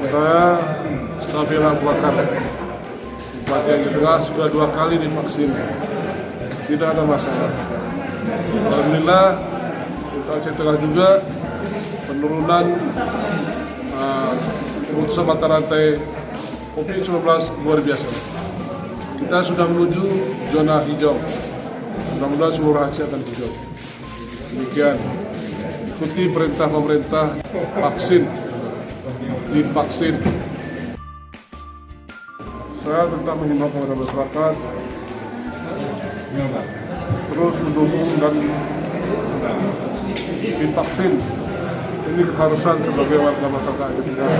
Saya Sabil Abu Bakar, Bupati Aceh Tengah, sudah 2 kali divaksin, tidak ada masalah. Alhamdulillah untuk Aceh Tengah juga penurunan pemutusan mata rantai COVID-19 luar biasa. Kita sudah menuju zona hijau. Mudah-mudahan seluruh Aceh akan hijau. Demikian, ikuti perintah pemerintah, vaksin, divaksin. Saya tetap mengimbau kepada masyarakat terus mendukung dan divaksin. Ini keharusan sebagai warga masyarakat Aceh Tengah.